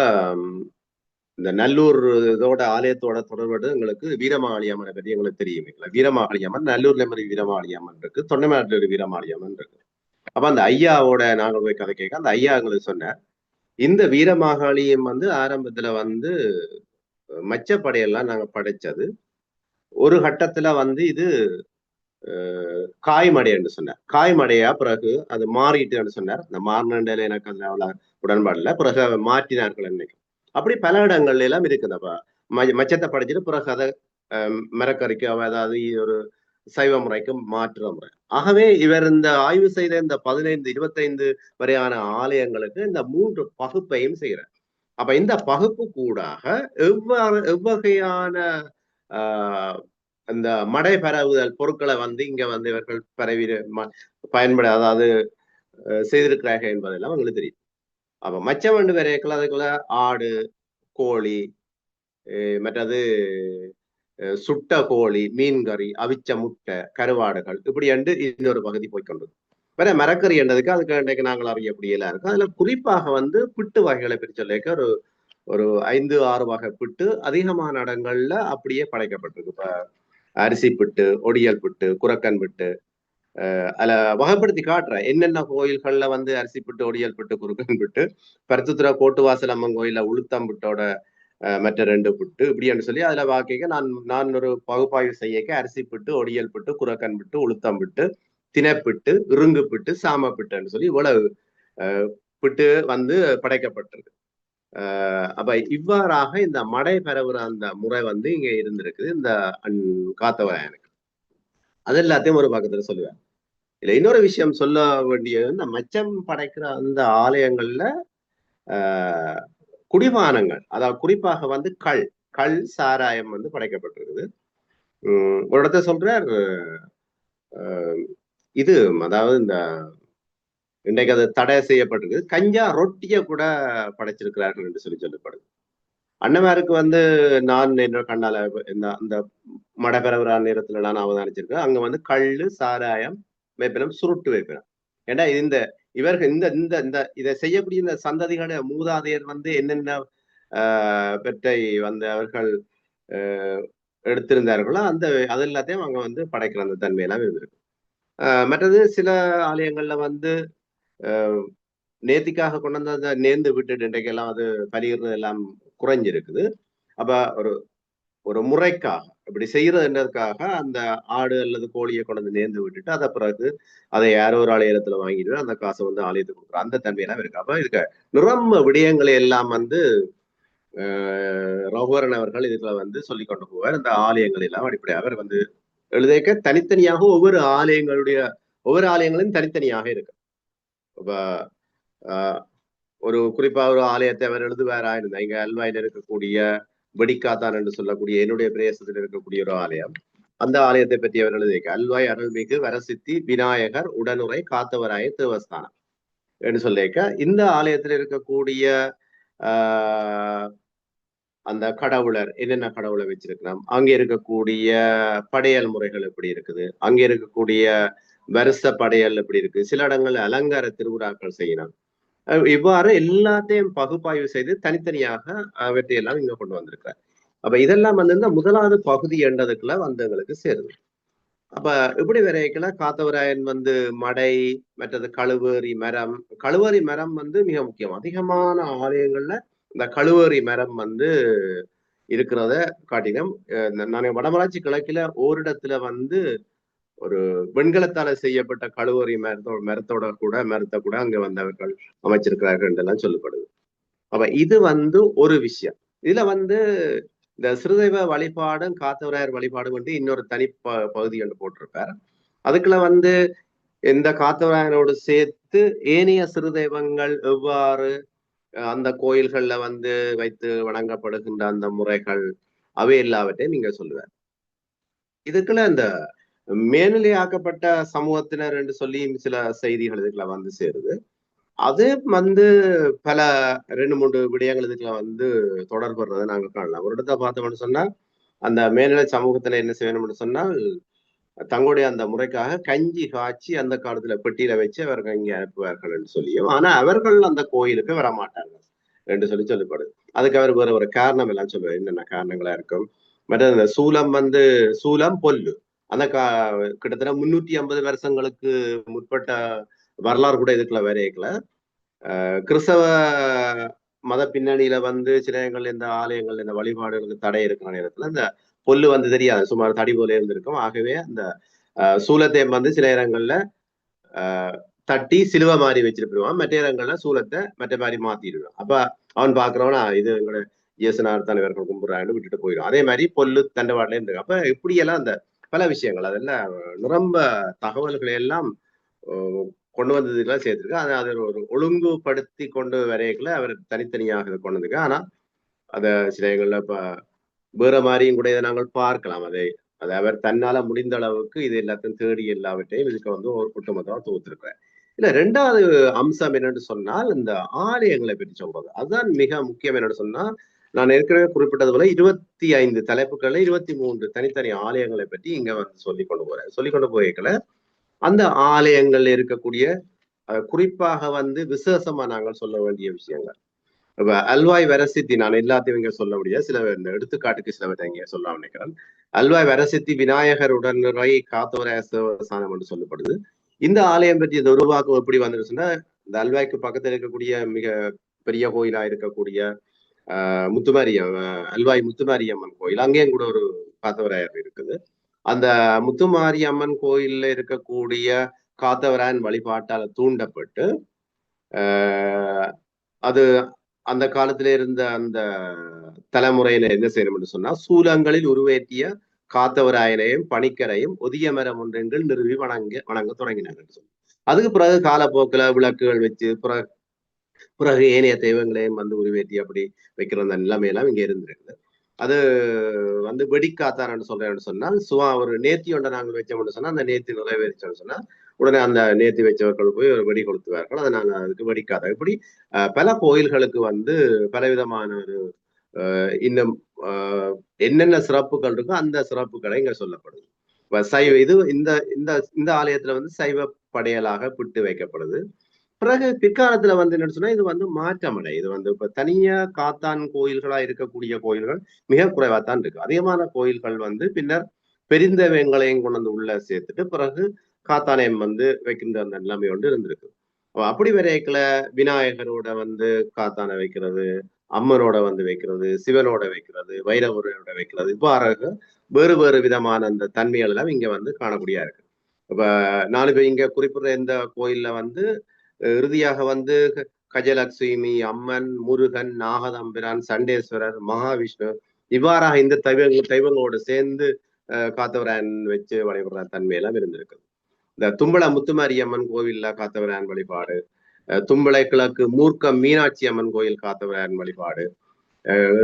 A: இந்த நல்லூர் இதோட ஆலயத்தோட தொடர்பு எங்களுக்கு வீரமாளியம்மனை பற்றி எங்களுக்கு தெரியும். வீரமாளியம்மன் நல்லூர்ல மாதிரி வீரமாளியம்மன் இருக்கு, தொண்டைமாட்டில் ஒரு வீரமாளியம்மன் இருக்கு. அப்ப அந்த ஐயாவோட நாங்கள் போய் கதை கேட்க அந்த ஐயா எங்களுக்கு சொன்னார், இந்த வீரமாகாளியம் வந்து ஆரம்பத்துல வந்து மச்சப்படையெல்லாம் நாங்க படைச்சது, ஒரு கட்டத்துல வந்து இது காய்மடை என்று சொன்னார். காய்மடையா பிறகு அது மாறிட்டுன்னு சொன்னார். அந்த மாறினண்டையில எனக்கு அதுல அவ்வளவு உடன்பாடு இல்லை. பிறகு மாற்றினார்கள் என்னைக்கு. அப்படி பல இடங்கள்ல எல்லாம் இருக்குதுப்பா. மச்சத்தை படைச்சிட்டு பிறகு அதை மரக்கறிக்கு அதாவது ஒரு சைவ முறைக்கு மாற்றுற முறை. ஆகவே இவர் இந்த ஆய்வு செய்த இந்த 15-25 வரையான ஆலயங்களுக்கு இந்த 3 பகுப்பையும் செய்கிறார். அப்ப இந்த பகுப்பு கூடாக எவ்வகையான அந்த மடை பரவுதல் பொருட்களை வந்து இங்க வந்து இவர்கள் பயன்பட, அதாவது செய்திருக்கிறார்கள் என்பதெல்லாம் உங்களுக்கு தெரியும். அப்ப மச்சம் வந்து வரையக்குள்ள அதுக்குள்ள ஆடு, கோழி, மற்றது சுட்ட கோழி, மீன் கறி, அவிச்ச முட்டை, கருவாடுகள், இப்படி என்று இன்னொரு பகுதி போய்கொண்டது. வேற மரக்கறி என்றதுக்கு அதுக்கு இன்றைக்கு நாங்கள் அறியக்கூடியலாம் இருக்கும். அதுல குறிப்பாக வந்து பிட்டு வகைகளை பிரிச்சொல்லிக்க ஒரு 5-6 வகை பிட்டு அதிகமான இடங்கள்ல அப்படியே படைக்கப்பட்டிருக்கு. இப்ப அரிசி பிட்டு, ஒடியல் பிட்டு, குரக்கன் பிட்டு, அதுல வகைப்படுத்தி காட்டுறேன் என்னென்ன கோயில்கள்ல வந்து அரிசி பிட்டு, ஒடியல் பிட்டு, குறுக்கன் பிட்டு, பருத்துத்துறை கோட்டுவாசல் அம்மன் கோயில உளுத்தம் பிட்டோட மற்ற 2 பிட்டு இப்படின்னு சொல்லி அதுல வாக்கிக்க நான் ஒரு பகுப்பாய்வு செய்யக்க அரிசி பிட்டு, ஒடியல் பிட்டு, குரக்கன் பிட்டு, உளுத்தம் பிட்டு, தினப்பிட்டு, இருங்கு பிட்டு, சாம பிட்டுன்னு சொல்லி இவ்வளவு விட்டு வந்து படைக்கப்பட்டிருக்கு. அப்ப இவ்வாறாக இந்த மடை பெறவுற அந்த முறை வந்து இங்க இருந்திருக்குது இந்த காத்தவராயனுக்கு. அது எல்லாத்தையும் ஒரு பக்கத்துல சொல்லுவேன். இதுல இன்னொரு விஷயம் சொல்ல வேண்டியது, இந்த மச்சம் படைக்கிற அந்த ஆலயங்கள்ல குடிபானங்கள், அதாவது குறிப்பாக வந்து கள் சாராயம் வந்து படைக்கப்பட்டிருக்குது. ஒரு இடத்த சொல்றார், இது அதாவது இந்த இன்றைக்கு அது தடை செய்யப்பட்டிருக்கு, கஞ்சா ரொட்டிய கூட படைச்சிருக்கிறார்கள் என்று சொல்லப்படுது. அண்ணமாருக்கு வந்து நான் என்னோட கண்ணால இந்த அந்த மடபெறவரா நேரத்துல நான் அவதானிச்சிருக்கேன். அங்க வந்து கள்ளு சாராயம் வைப்பினம், சுருட்டு வைப்பினம். ஏன்னா இந்த இவர்கள் இந்த இந்த இந்த இதை செய்யக்கூடிய இந்த சந்ததிகள மூதாதையர் வந்து என்னென்ன பெற்றை வந்து அவர்கள் எடுத்திருந்தார்களோ அந்த அது எல்லாத்தையும் அவங்க வந்து படைக்கிற அந்த தன்மையெல்லாம் இருந்திருக்கு. மற்றது சில ஆலயங்கள்ல வந்து நேர்த்திக்காக கொண்டு வந்து அதை நேர்ந்து விட்டுட்டு இன்றைக்கெல்லாம் அது பலியிடுறது எல்லாம் குறைஞ்சிருக்குது. அப்ப ஒரு ஒரு முறைக்காக இப்படி செய்யறதுன்றதுக்காக அந்த ஆடு அல்லது கோழியை கொண்டு வந்து நேர்ந்து விட்டுட்டு அதை பிறகு அதை யாரோ ஒரு ஆலயத்துல வாங்கிட்டு அந்த காசை வந்து ஆலயத்துக்கு கொடுக்குற அந்த தன்மையெல்லாம் இருக்கு. அப்ப இதுக்கு நிரம்ப விடயங்களை எல்லாம் வந்து ரகுவரன் அவர்கள் இதுல வந்து சொல்லி கொண்டு போவார். இந்த ஆலயங்கள் எல்லாம் அடிப்படையாக அவர் வந்து எழுதிக்க தனித்தனியாக ஒவ்வொரு ஆலயங்களும் தனித்தனியாக இருக்கு. இப்ப ஒரு குறிப்பா ஒரு ஆலயத்தை அவர் எழுதுவாரா இருந்தா, இங்க அல்வாயில இருக்கக்கூடிய வெடிக்காத்தான் என்று சொல்லக்கூடிய என்னுடைய பிரதேசத்தில் இருக்கக்கூடிய ஒரு ஆலயம். அந்த ஆலயத்தை பற்றி அவர் எழுதியிருக்க, அல்வாய் அருள்மிகு வரசித்தி விநாயகர் உடனுரை காத்தவராய தேவஸ்தானம் என்று சொல்லியிருக்க, இந்த ஆலயத்தில் இருக்கக்கூடிய அந்த கடவுளர் என்னென்ன கடவுளை வச்சிருக்கிறோம், அங்கே இருக்கக்கூடிய படையல் முறைகள் எப்படி இருக்குது, அங்கே இருக்கக்கூடிய வருஷ படையல் எப்படி இருக்கு, சில இடங்கள்ல அலங்கார திருவிழாக்கள் செய்யணும். இவ்வாறு எல்லாத்தையும் பகுப்பாய்வு செய்து தனித்தனியாக அவற்றையெல்லாம் இங்க கொண்டு வந்திருக்கிறார். அப்ப இதெல்லாம் வந்து இந்த முதலாவது பகுதி என்றதுக்குள்ள வந்து எங்களுக்கு சேருது. அப்ப இப்படி வரைக்கல காத்தவராயன் வந்து மடை, மற்றது கழுவறி மரம் வந்து மிக முக்கியம். அதிகமான ஆலயங்கள்ல இந்த கழுவறி மரம் வந்து இருக்கிறத காட்டினோம். நான் வடமராட்சி கிழக்கில ஓரிடத்துல வந்து ஒரு வெண்கலத்தால செய்யப்பட்ட கழுவறி மரத்தை கூட அங்க வந்தவர்கள் அமைச்சிருக்கிறார்கள் என்றெல்லாம் சொல்லப்படுது. அப்ப இது வந்து ஒரு விஷயம். இதுல வந்து இந்த சிறுதெய்வ வழிபாடும் காத்தவராயர் வழிபாடும் வந்து இன்னொரு தனி பகுதி என்று போட்டிருப்பார். அதுக்குள்ள வந்து இந்த காத்தவராயனோடு சேர்த்து ஏனைய சிறுதெய்வங்கள் எவ்வாறு அந்த கோயில்கள்ல வந்து வைத்து வணங்கப்படுகின்ற அந்த முறைகள் அவை எல்லாவற்றையும் நீங்க சொல்லுவார். இதுக்குள்ள இந்த மேல்நிலையாக்கப்பட்ட சமூகத்தினர் என்று சொல்லி சில செய்திகள் இதுக்குள்ள வந்து சேருது. அது வந்து பல 2-3 விடயங்கள் இதுக்குள்ள வந்து தொடர்புறதை நாங்க காணலாம். ஒரு இடத்த பார்த்தோம்னு சொன்னா, அந்த மேல்நிலை சமூகத்துல என்ன செய்யணும்னு சொன்னால், தங்களுடைய அந்த முறைக்காக கஞ்சி காய்ச்சி அந்த காலத்துல பெட்டியில வச்சு அவர்கள் இங்கே அனுப்புவார்கள் என்று சொல்லியும், ஆனா அவர்கள் அந்த கோயிலுக்கு வரமாட்டார்கள் என்று சொல்லப்படுது. அதுக்கு அவர் வேற ஒரு காரணம் எல்லாம் சொல்லுவார், என்னென்ன காரணங்களா இருக்கும். மற்ற இந்த சூலம் பொல்லு அந்த கிட்டத்தட்ட 350 வருஷங்களுக்கு முற்பட்ட வரலாறு கூட இதுக்குள்ள வரையக்கல. கிறிஸ்தவ மத பின்னணியில வந்து சில இடங்கள் இந்த ஆலயங்கள் இந்த வழிபாடுகளுக்கு தடை இருக்கிற நேரத்துல இந்த பொல்லு வந்து தெரியாது, சுமார் தடி போல இருந்திருக்கும். ஆகவே அந்த சூலத்தை வந்து சில இடங்கள்ல தட்டி சிலுவை மாதிரி வச்சுட்டு போயிடுவான், மற்ற இடங்கள்ல சூலத்தை மற்ற மாதிரி மாத்திடுவான். அப்ப அவன் பாக்குறவனா இது எங்களோட இயேசுநாதன் இவர்கள் கும்புறான்னு விட்டுட்டு போயிடும். அதே மாதிரி பொல்லு தண்டவாடல இருக்கு. அப்ப இப்படியெல்லாம் அந்த பல விஷயங்கள் அதெல்லாம் நிரம்ப தகவல்களை எல்லாம் கொண்டு வந்ததுக்கெல்லாம் சேர்த்திருக்கு. அதை ஒரு ஒழுங்குபடுத்தி கொண்டு வரையக்குள்ள அவர் தனித்தனியாக கொண்டு வந்திருக்கு. ஆனா அத சில இடங்கள்ல இப்ப வேற மாதிரியும் கூட இதை நாங்கள் பார்க்கலாம். அதை அவர் தன்னால முடிந்த அளவுக்கு இது எல்லாத்தையும் தேடி எல்லாவற்றையும் இதுக்கு வந்து ஒரு ஒட்டுமொத்தமா தொகுத்திருக்கிறார். இல்ல 2வது அம்சம் என்னன்னு சொன்னால் இந்த ஆலயங்களை பற்றி சொல்றது. அதுதான் மிக முக்கியம். என்னன்னு சொன்னா, நான் ஏற்கனவே குறிப்பிட்டது போல 25 தலைப்புகள்ல 23 தனித்தனி ஆலயங்களை பற்றி இங்க வந்து சொல்லிக் கொண்டு போறேன். சொல்லிக் கொண்டு போய்க்கல அந்த ஆலயங்கள்ல இருக்கக்கூடிய குறிப்பாக வந்து விசேஷமா நாங்கள் சொல்ல வேண்டிய விஷயங்கள். இப்ப அல்வாய் வரசித்தி நான் எல்லாத்தையும் இங்க சொல்ல முடியாது, சில இந்த எடுத்துக்காட்டுக்கு சிலவற்றை இங்க சொல்ல நினைக்கிறேன். அல்வாய் வரசித்தி விநாயகர் உடனுரை காத்தவராய தேவஸ்தானம் என்று சொல்லப்படுது. இந்த ஆலயம் பற்றி இந்த உருவாக்கம் எப்படி வந்துருச்சுன்னா, இந்த அல்வாய்க்கு பக்கத்தில் இருக்கக்கூடிய மிக பெரிய கோயிலா இருக்கக்கூடிய அல்வாய் முத்துமாரியம்மன் கோயில், அங்கேயும் கூட ஒரு காத்தவராயர் இருக்குது. அந்த முத்துமாரியம்மன் கோயில்ல இருக்கக்கூடிய காத்தவராயன் வழிபாட்டால தூண்டப்பட்டு அது அந்த காலத்திலே இருந்த அந்த தலைமுறையில என்ன செய்யணும்னு சொன்னா, சூலங்களில் உருவேற்றிய காத்தவராயனையும் பணிக்கரையும் ஒதிய மரம் ஒன்றென்று நிறுவி வணங்க தொடங்கினார்கள். அதுக்கு பிறகு காலப்போக்கில் விளக்குகள் வச்சு பிறகு ஏனைய தெய்வங்களையும் வந்து உருவேற்றி அப்படி வைக்கிற அந்த நிலைமையெல்லாம் இங்க இருந்திருக்குது. அது வந்து வெடிக்காத்தான்னு சொல்றேன்னு சொன்னால் ஒரு நேர்த்தி ஒன்றை நாங்கள் வச்சோம்னு சொன்னா அந்த நேர்த்தி நிறைவேறிச்சோம்னு சொன்னா உடனே அந்த நேர்த்தி வச்சவர்கள் போய் ஒரு வெடி கொளுத்துவார்கள். அதை நாங்கள் அதுக்கு வெடிக்காத இப்படி பல கோயில்களுக்கு வந்து பலவிதமான ஒரு இன்னும் என்னென்ன சிறப்புகள் இருக்கோ அந்த சிறப்புகளை இங்க சொல்லப்படுது. சைவ இது இந்த இந்த இந்த ஆலயத்துல வந்து சைவ படையலாக பிட்டு வைக்கப்படுது. பிறகு பிற்காலத்துல வந்து என்னன்னு சொன்னா இது வந்து மாற்றமடை. இது வந்து இப்ப தனியா காத்தான் கோயில்களா இருக்கக்கூடிய கோயில்கள் மிக குறைவாத்தான் இருக்கு. அதிகமான கோயில்கள் வந்து பின்னர் பெரிந்தவங்களையும் கொண்டு வந்து உள்ள சேர்த்துட்டு பிறகு காத்தாலயம் வந்து வைக்கின்ற அந்த நிலைமை ஒன்று இருந்திருக்கு. அப்படி வரைக்கல விநாயகரோட வந்து காத்தானை வைக்கிறது, அம்மனோட வந்து வைக்கிறது, சிவனோட வைக்கிறது, வைரவரோட வைக்கிறது, இவ்வாறாக வேறு வேறு விதமான அந்த தன்மைகள் எல்லாம் இங்க வந்து காணக்கூடியா இருக்கு. இப்ப நான் இப்ப இங்க குறிப்பிடுற இந்த கோயில்ல வந்து இறுதியாக வந்து கஜலட்சுமி, அம்மன், முருகன், நாகதம்பிரான், சண்டேஸ்வரர், மகாவிஷ்ணு இவ்வாறாக இந்த தெய்வங்களோடு சேர்ந்து காத்தவராயன் வச்சு வழிபடுற தன்மையெல்லாம் இருந்திருக்கு. இந்த தும்பள முத்துமாரியம்மன் கோவில்ல காத்தவராயன் வழிபாடு, தும்பளை கிழக்கு மூர்க்கம் மீனாட்சி அம்மன் கோயில் காத்தவராயன் வழிபாடு,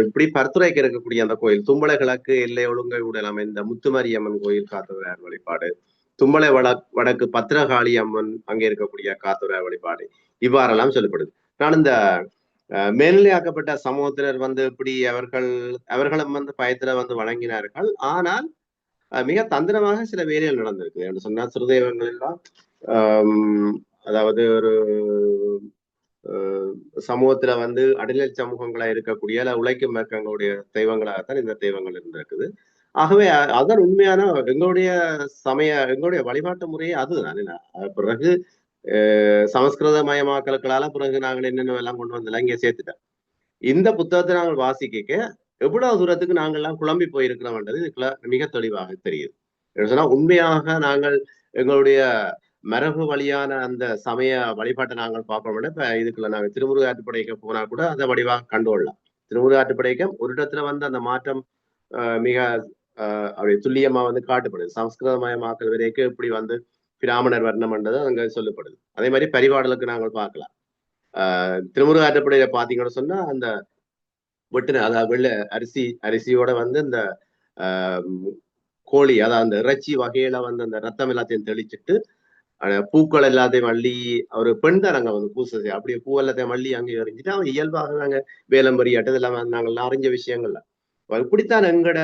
A: இப்படி பரத்துரைக்கு இருக்கக்கூடிய அந்த கோயில் தும்பளை கிழக்கு எல்லை ஒழுங்கை உடல் அமைந்த முத்துமாரியம்மன் கோயில் காத்தவராயன் வழிபாடு, தும்பளை வடக்கு பத்திரகாளி அம்மன் அங்கே இருக்கக்கூடிய காத்தவராயன் வழிபாடு இவ்வாறெல்லாம் சொல்லப்படுது. நான் இந்த மேல்நிலையாக்கப்பட்ட சமூகத்தினர் வந்து இப்படி அவர்களும் வந்து பயத்துல வந்து வழங்கினார்கள். ஆனால் மிக தந்திரமாக சில வேலைகள் நடந்திருக்கு என்று சொன்னா சிறுதெய்வங்கள் எல்லாம் அதாவது ஒரு சமூகத்துல வந்து அடிநிலை சமூகங்களா இருக்கக்கூடிய அல்ல உழைக்கும் வர்க்கங்களுடைய தெய்வங்களாகத்தான் இந்த தெய்வங்கள் இருந்திருக்குது. ஆகவே அதான் உண்மையான எங்களுடைய வழிபாட்டு முறையே அதுதான். பிறகு சமஸ்கிருதமயமாக்கல்களால பிறகு நாங்கள் என்னென்ன எல்லாம் கொண்டு வந்தெல்லாம் இங்கே சேர்த்துட்டோம். இந்த புத்தகத்தை நாங்கள் வாசிக்க எவ்வளவு தூரத்துக்கு நாங்கள் எல்லாம் குழம்பி போயிருக்கிறோம்ன்றது இதுக்குள்ள மிக தெளிவாக தெரியுது. சொன்னா உண்மையாக நாங்கள் எங்களுடைய மரபு வழியான அந்த சமய வழிபாட்டை நாங்கள் பார்ப்போம். இப்ப இதுக்குள்ள நாங்கள் திருமுருக ஆற்றுப்படைக்க போனா கூட அதை வடிவாக கண்டுகொள்ளலாம். திருமுருக ஆற்றுப்படைக்க ஒரு இடத்துல வந்து அந்த மாற்றம் மிக அப்படி துல்லியமா வந்து காட்டுப்படுது. சமஸ்கிருதமயமாக்கல் வரைக்கும் இப்படி வந்து பிராமணர் வர்ணம்ன்றது அங்க சொல்லப்படுது. அதே மாதிரி பரிபாடலுக்கு நாங்கள் பார்க்கலாம். திருமுருக ஆற்றுப்படையில பாத்தீங்கன்னு சொன்னா அந்த வெட்டின அதாவது வெள்ளை அரிசியோட வந்து இந்த கோழி அதாவது அந்த இறைச்சி வகையில வந்து அந்த ரத்தம் எல்லாத்தையும் தெளிச்சுட்டு பூக்கள் எல்லாத்தையும் அள்ளி ஒரு பெண் தான் நாங்க வந்து பூசை செய்ய அப்படியே பூ எல்லாத்தையும் அள்ளி அங்கே எறிஞ்சிட்டு அவங்க இயல்பாக நாங்க வேலம்பரியாட்டு இதெல்லாம் நாங்கள் அறிஞ்ச விஷயங்கள்ல இப்படித்தான் எங்கட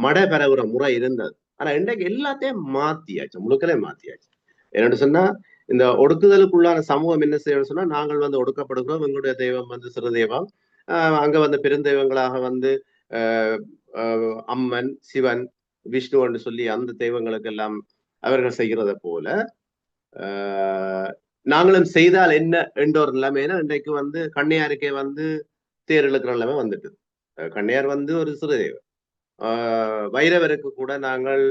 A: மடை பெறவுற முறை இருந்தது. ஆனா இன்றைக்கு எல்லாத்தையும் மாத்தியாச்சு, முழுக்கலே மாத்தியாச்சு. என்னன்னு சொன்னா இந்த ஒடுக்குதலுக்குள்ளான சமூகம் என்ன செய்யணும்னு சொன்னா நாங்கள் வந்து ஒடுக்கப்படுகிறோம். எங்களுடைய தெய்வம் வந்து சிறு தெய்வம், அங்க வந்து பெருந்தெய்வங்களாக வந்து அம்மன், சிவன், விஷ்ணு சொல்லி அந்த தெய்வங்களுக்கு எல்லாம் அவர்கள் செய்கிறத போல நாங்களும் செய்தால் என்ன என்ற ஒரு நிலைமையில இன்றைக்கு வந்து கண்ணையாருக்கே வந்து தேர் இழுக்கிற நிலைமை வந்துட்டு. கண்ணையார் வந்து ஒரு சிறு தெய்வம். வைரவருக்கு கூட நாங்கள்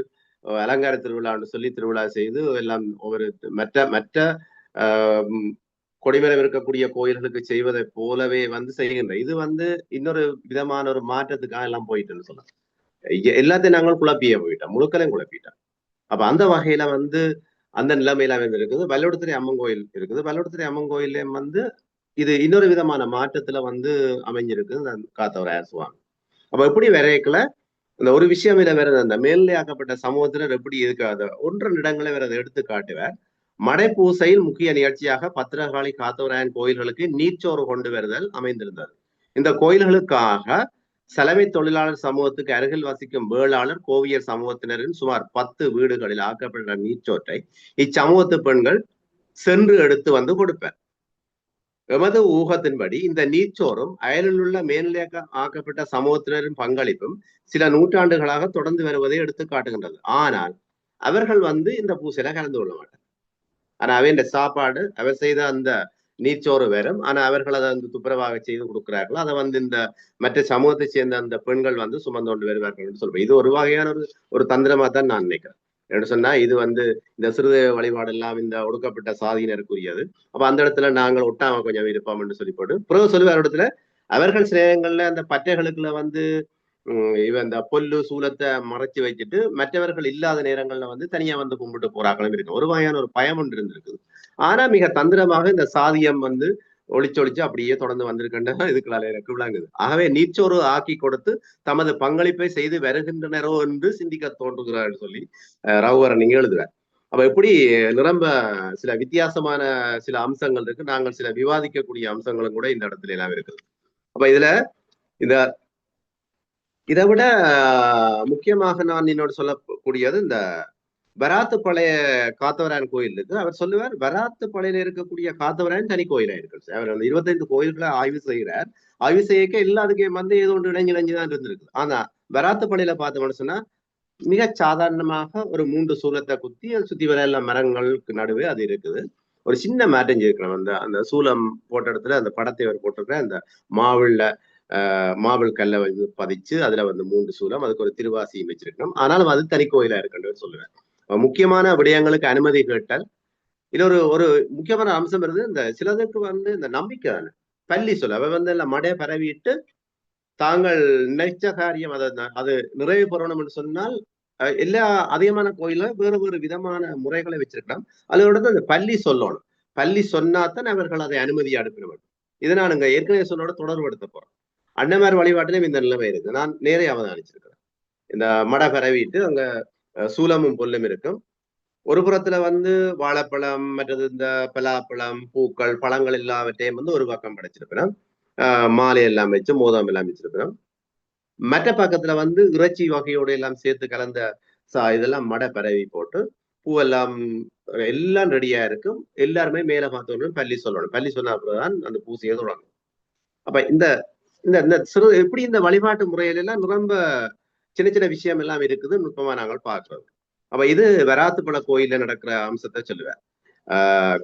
A: அலங்கார திருவிழான்னு சொல்லி திருவிழா செய்து எல்லாம் ஒவ்வொரு மற்ற மற்ற கொடிமரம் இருக்கக்கூடிய கோயில்களுக்கு செய்வதை போலவே வந்து செய்கின்ற இது வந்து இன்னொரு விதமான ஒரு மாற்றத்துக்காக எல்லாம் போயிட்டுன்னு சொல்லலாம். எல்லாத்தையும் நாங்கள் குழப்பியே போயிட்டோம், முழுக்கலையும் குழப்பிட்டோம். அப்ப அந்த வகையில வந்து அந்த நிலைமையில இருக்குது. வல்லோடுத்துறை அம்மன் கோயில் இருக்குது. வல்லோடுத்துறை அம்மன் கோயிலையும் வந்து இது இன்னொரு விதமான மாற்றத்துல வந்து அமைஞ்சிருக்கு இந்த காத்தவராயர் சுவாமி. அப்ப எப்படி வரையக்கல இந்த ஒரு விஷயம் இதை வேற அந்த மேல்நிலையாக்கப்பட்ட சமூகத்தினர் எப்படி இருக்காது ஒன்றரை இடங்களை வேற அதை எடுத்து காட்டுவார். மடைப்பூசையில் முக்கிய நிகழ்ச்சியாக பத்திரகாளி காத்தவராயன் கோயில்களுக்கு நீர்ச்சோறு கொண்டு வருதல் அமைந்திருந்தது. இந்த கோயில்களுக்காக சலவை தொழிலாளர் சமூகத்துக்கு அருகில் வசிக்கும் வேளாளர் கோவியர் சமூகத்தினரின் சுமார் 10 வீடுகளில் ஆக்கப்பட்ட நீர்ச்சோற்றை இச்சமூகத்து பெண்கள் சென்று எடுத்து வந்து கொடுப்பர். எமது ஊகத்தின்படி இந்த நீர்ச்சோறும் அயலில் உள்ள மேல்நிலையாக ஆக்கப்பட்ட சமூகத்தினரின் பங்களிப்பும் சில நூற்றாண்டுகளாக தொடர்ந்து வருவதை எடுத்து காட்டுகின்றது. ஆனால் அவர்கள் வந்து இந்த பூசையில கலந்து கொள்ள மாட்டார். ஆனா அவன் சாப்பாடு அவர் செய்த அந்த நீச்சோறு வரும். ஆனா அவர்கள் அதை வந்து துப்புரவாக செய்து கொடுக்கிறார்கள். அதை வந்து இந்த மற்ற சமூகத்தை சேர்ந்த அந்த பெண்கள் வந்து சுமந்து கொண்டு வருவார்கள் சொல்றேன். இது ஒரு வகையான ஒரு தந்திரமா தான் நான் நினைக்கிறேன். என்று சொன்னா இது வந்து இந்த சிறுதெய்வ வழிபாடு எல்லாம் இந்த ஒடுக்கப்பட்ட சாதியினருக்குரியது. அப்ப அந்த இடத்துல நாங்கள் ஒட்டாம கொஞ்சம் இருப்போம் என்று சொல்லி போட்டு பிறகு சொல்லுவார் இடத்துல அவர்கள் சில இடங்கள்ல அந்த பற்றைகளுக்குள்ள வந்து இவன் இந்த பொல்லு சூலத்தை மறைச்சு வச்சுட்டு மற்றவர்கள் இல்லாத நேரங்கள்ல வந்து தனியா வந்து கும்பிட்டு போறாக்களும் இருக்கு. ஒரு வகையான ஒரு பயம் ஒன்று இருந்திருக்குது. ஆனா மிக தந்திரமாக இந்த சாதியம் வந்து ஒளிச்சொளிச்சு அப்படியே தொடர்ந்து வந்திருக்கின்றன இதுக்குள்ளால எனக்கு விளங்குது. ஆகவே நீச்சோறு ஆக்கி கொடுத்து தமது பங்களிப்பை செய்து வருகின்றனரோ என்று சிந்திக்க தோன்றுகிறார் சொல்லி ரகுவரன் நீங்க எழுதுவார். அப்ப எப்படி நிரம்ப சில வித்தியாசமான சில அம்சங்கள் இருக்கு. நாங்கள் சில விவாதிக்கக்கூடிய அம்சங்களும் கூட இந்த இடத்துல எல்லாம் இருக்குது. அப்ப இதுல இந்த இதை விட முக்கியமாக நான் என்னோட சொல்லக்கூடியது இந்த வராத்து பழைய காத்தவராயன் கோயில் இருக்கு. அவர் சொல்லுவார் வராத்து பழையில இருக்கக்கூடிய காத்தவராயன் தனி கோயிலா இருக்கு. அவர் அந்த 25 கோயில்களை ஆய்வு செய்கிறார். ஆய்வு செய்ய எல்லாத்துக்கும் வந்து ஏதோ ஒன்று இணைஞ்சுதான் இருந்திருக்கு. ஆனா வராத்து பழையில பார்த்தோம்னு சொன்னா மிக சாதாரணமாக ஒரு 3 சூலத்தை குத்தி சுத்தி வர எல்லா மரங்களுக்கு நடுவே அது இருக்குது. ஒரு சின்ன மாற்றம் செய்யணும். அந்த அந்த சூலம் போட்ட இடத்துல அந்த படத்தை அவர் போட்டிருக்கிற அந்த மாவிள் கல்லை வந்து பதிச்சு அதுல வந்து 3 சூலம் அதுக்கு ஒரு திருவாசியும் வச்சிருக்கணும். ஆனாலும் அது தனி கோயிலா இருக்குன்னு சொல்லுவேன். முக்கியமான விடயங்களுக்கு அனுமதி கேட்டால் இது ஒரு ஒரு முக்கியமான அம்சம் இருந்து இந்த சிலதுக்கு வந்து இந்த நம்பிக்கை தானே பள்ளி சொல்ல அவ வந்து எல்லாம் மடைய பரவிட்டு தாங்கள் நினைச்ச காரியம் அது நிறைவு பெறணும் என்று சொன்னால் எல்லா அதிகமான கோயில வேறு வேறு விதமான முறைகளை வச்சிருக்கலாம். அதோட அந்த பள்ளி சொல்லணும். பள்ளி சொன்னாத்தான் அவர்கள் அதை அனுமதி அனுப்பிட வேண்டும். இதை நான் இங்க ஏற்கனவே சொன்னோட தொடர்படுத்த போறேன். அண்ணமார் வழிபாட்டிலும் இந்த நிலைமை இருக்கு. நான் நேரே அவதானிச்சிருக்கிறேன். இந்த மடை பரவிட்டு அங்க சூலமும் பொல்லும் இருக்கும். ஒரு புறத்துல வந்து வாழைப்பழம் மற்றது இந்த பலாப்பழம் பூக்கள் பழங்கள் எல்லாவற்றையும் வந்து ஒரு பக்கம் படைச்சிருக்கிறோம். மாலை எல்லாம் வச்சு மோதம் எல்லாம் வச்சிருக்கிறோம். மற்ற பக்கத்துல வந்து இறைச்சி வகையோடு எல்லாம் சேர்த்து கலந்த இதெல்லாம் மடை பரவி போட்டு பூவெல்லாம் எல்லாம் ரெடியா இருக்கும். எல்லாருமே மேல பார்த்தோன்னு பள்ளி சொல்லணும். பள்ளி சொன்ன அப்புறம்தான் அந்த பூசையை தொடங்கும். அப்ப இந்த இந்த இந்த சிறு எப்படி இந்த வழிபாட்டு முறையில எல்லாம் ரொம்ப சின்ன சின்ன விஷயம் எல்லாம் இருக்குது நுட்பமா நாங்கள் பார்க்கிறோம். அப்ப இது வராத்துப்பட கோயில்ல நடக்கிற அம்சத்தை சொல்லுவேன்.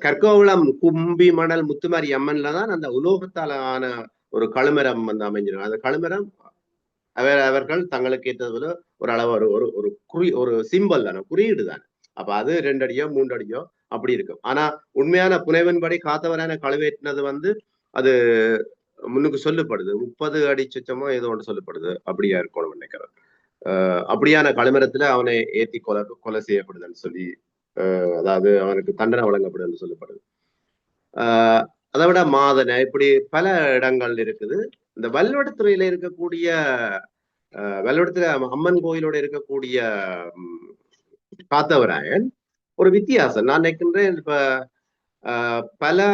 A: கற்கோவளம் கும்பி மணல் முத்துமாரி அம்மன்ல தான் அந்த உலோகத்தால ஆன ஒரு கழுமரம் வந்து அமைஞ்சிடும். அந்த கழுமரம் அவர்கள் தங்களுக்கு ஏற்றது ஒரு அளவு ஒரு ஒரு ஒரு சிம்பல் தானே குறியீடு தானே. அப்ப அது 2 அடியோ 3 அடியோ அப்படி இருக்கும். ஆனா உண்மையான புனைவன்படி காத்தவரான கழுவேற்றினது வந்து அது முன்னுக்கு சொல்லப்படுது 30 அடி சுச்சமோ ஏதோ ஒன்று சொல்லப்படுது. அப்படியா இருக்கணும் நினைக்கிறேன். அப்படியான களமரத்துல அவனை ஏற்றி கொலை செய்யப்படுதுன்னு சொல்லி அதாவது அவனுக்கு தண்டனை வழங்கப்படுதுன்னு சொல்லப்படுது. அதை விட மாதனை இப்படி பல இடங்கள் இருக்குது. இந்த வல்வடத்துறையில இருக்கக்கூடிய வல்வடத்துல அம்மன் கோயிலோட இருக்கக்கூடிய காத்தவராயன் ஒரு வித்தியாசம் நான் நினைக்கின்றேன். இப்ப பல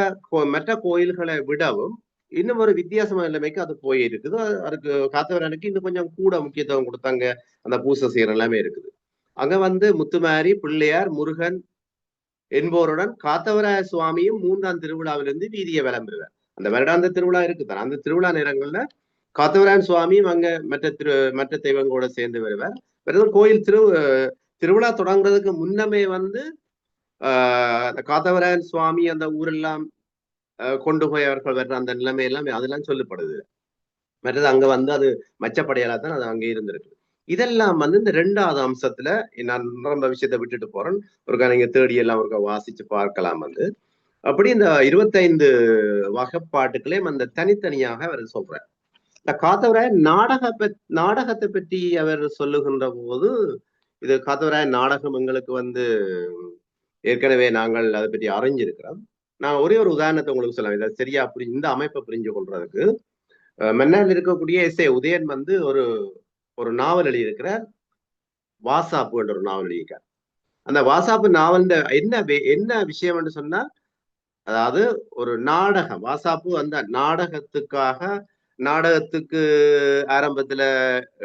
A: மற்ற கோயில்களை விடவும் இன்னும் ஒரு வித்தியாசமான நிலைமைக்கு அது போய் இருக்குது. அதுக்கு காத்தவரானுக்கு இன்னும் கொஞ்சம் கூட முக்கியத்துவம் கொடுத்தாங்க. அந்த பூசை செய்யற எல்லாமே இருக்குது. அங்க வந்து முத்துமாரி பிள்ளையார் முருகன் என்பவருடன் காத்தவராய சுவாமியும் 3ஆம் திருவிழாவிலிருந்து வீதியை விளம்புறார். அந்த வருடாந்த திருவிழா இருக்குதான். அந்த திருவிழா நேரங்கள்ல காத்தவராயன் சுவாமியும் அங்க மற்ற தெய்வங்களோட சேர்ந்து வருவார். கோயில் திருவிழா தொடங்குறதுக்கு முன்னமே வந்து அந்த காத்தவராயன் சுவாமி அந்த ஊரெல்லாம் கொண்டு போய் அவர்கள் வர்ற அந்த நிலைமை எல்லாம் அதெல்லாம் சொல்லப்படுது. மற்றது அங்க வந்து அது மச்சப்படையால தான் அது அங்கே இருந்திருக்கு. இதெல்லாம் வந்து இந்த 2வது அம்சத்துல நான் ரொம்ப விஷயத்த விட்டுட்டு போறேன். ஒருக்கா நீங்க தேடி எல்லாம் ஒருக்கா வாசிச்சு பார்க்கலாம். வந்து அப்படி இந்த 25 வகைப்பாட்டுகளையும் அந்த தனித்தனியாக அவர் சொல்றார். இந்த காத்தவராய நாடகத்தை பற்றி அவர் சொல்லுகின்ற போது இது காத்தவராய நாடகம் எங்களுக்கு வந்து ஏற்கனவே நாங்கள் அதை பற்றி அறிஞ்சிருக்கிறோம். நான் ஒரே ஒரு உதாரணத்தை உங்களுக்கு சொல்லலாம். இதை சரியா இந்த அமைப்பை புரிஞ்சு கொள்றதுக்கு மன்னாரில் இருக்கக்கூடிய எஸ்.ஏ. உதயன் வந்து ஒரு ஒரு நாவல் எழுதியிருக்கிறார். வாசாப்பு என்ற ஒரு நாவல் எழுதியிருக்கார். அந்த வாசாப்பு நாவல் என்ன விஷயம் என்று சொன்னா அதாவது ஒரு நாடகம் வாசாப்பு அந்த நாடகத்துக்கு ஆரம்பத்துல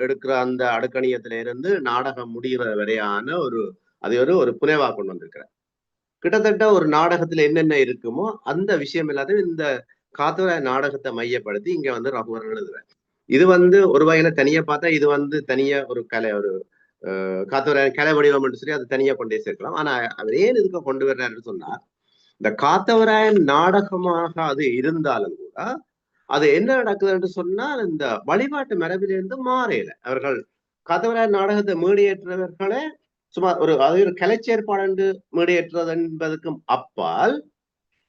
A: எடுக்கிற அந்த அடுக்கணியத்துல இருந்து நாடகம் முடிகிற வரையான அதை ஒரு புனைவா கொண்டு வந்திருக்கிறார். கிட்டத்தட்ட ஒரு நாடகத்துல என்னென்ன இருக்குமோ அந்த விஷயம் இல்லாத இந்த காத்தவராய நாடகத்தை மையப்படுத்தி இங்க வந்து ரகுவரன் எழுதுறார். இது வந்து ஒரு வகையில தனியா பார்த்தா இது வந்து தனியா ஒரு கலை ஒரு காத்தவராய கலை வடிவம் என்று சொல்லி அதை தனியா கொண்டே சேர்க்கலாம். ஆனா அவர் ஏன் இதுக்கு கொண்டு வர்றாருன்னு சொன்னா இந்த காத்தவராயன் நாடகமாக அது இருந்தாலும் கூட அது என்ன நடக்குதுன்னு சொன்னால் இந்த வழிபாட்டு மரபிலிருந்து மாறையில அவர்கள் காத்தவராயன் நாடகத்தை மேடியேற்றவர்களே சும்மா அது ஒரு கலைச்சேற்பாடு என்று மேடையேற்றுறது என்பதற்கும் அப்பால்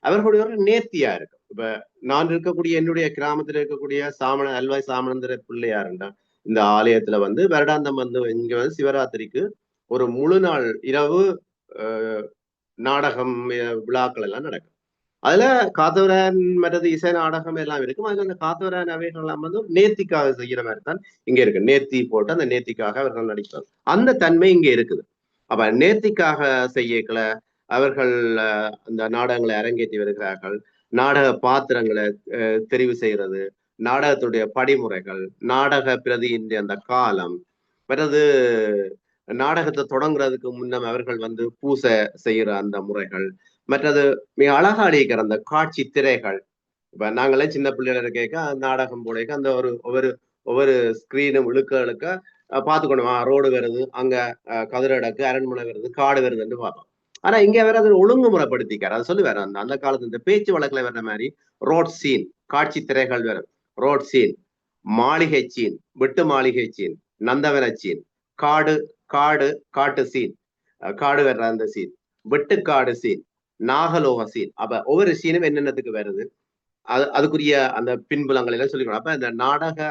A: அவர்களுடைய ஒரு நேர்த்தியா இருக்கு. இப்ப நான் இருக்கக்கூடிய என்னுடைய கிராமத்தில் இருக்கக்கூடிய அல்வாய் சாமணந்திர பிள்ளையாருண்டா இந்த ஆலயத்துல வந்து வருடாந்தம் வந்து இங்க வந்து சிவராத்திரிக்கு ஒரு முழு நாள் இரவு நாடகம் விழாக்கள் எல்லாம் நடக்கும். அதுல காத்தவராயன் மற்றது இசை நாடகம் எல்லாம் இருக்கும். அதுல அந்த காத்தவராயன் அவைகள் எல்லாம் வந்து நேர்த்திக்காக செய்யற மாதிரி தான் இங்க இருக்கு. நேர்த்தி போட்டு அந்த நேர்த்திக்காக அவர்கள் நடிப்பாங்க. அந்த தன்மை இங்க இருக்குது. அப்ப நேர்த்திக்காக செய்யக்கல அவர்கள் அந்த நாடகங்களை அரங்கேற்றி வருகிறார்கள். நாடக பாத்திரங்களை தெரிவு செய்யறது, நாடகத்துடைய படிமுறைகள், நாடக பிரதியின் அந்த காலம், பிறகு நாடகத்தை தொடங்குறதுக்கு முன்னம் அவர்கள் வந்து பூசை செய்யற அந்த முறைகள், மற்றது மிக அழகா அடிக்கிற அந்த காட்சி திரைகள். இப்ப நாங்களே சின்ன பிள்ளைகளை கேட்க நாடகம் போடைக்க அந்த ஒவ்வொரு ஒவ்வொரு ஸ்கிரீனும் இழுக்க பார்த்துக்கணும். ரோடு வருது, அங்க கதிரடக்கு அரண்மனை வருது, காடு வருதுன்னு பார்ப்போம். ஆனா இங்க வேற அதை ஒழுங்குமுறைப்படுத்திக்காரு. அதை சொல்லி வேற அந்த காலத்து இந்த பேச்சு வழக்குல வர்ற மாதிரி ரோட் சீன், காட்சி திரைகள் வேற, ரோட் சீன், மாளிகை சீன், வெட்டு மாளிகை சீன், நந்தவன சீன், காடு காடு காட்டு சீன், காடு வர்ற அந்த சீன், வெட்டுக்காடு சீன், நாகலோக சீன். அப்ப ஒவ்வொரு சீனும் என்னென்னத்துக்கு வருது, அதுக்குரிய அந்த பின்புலங்கள் எல்லாம் சொல்லிக்கணும். அப்ப இந்த நாடக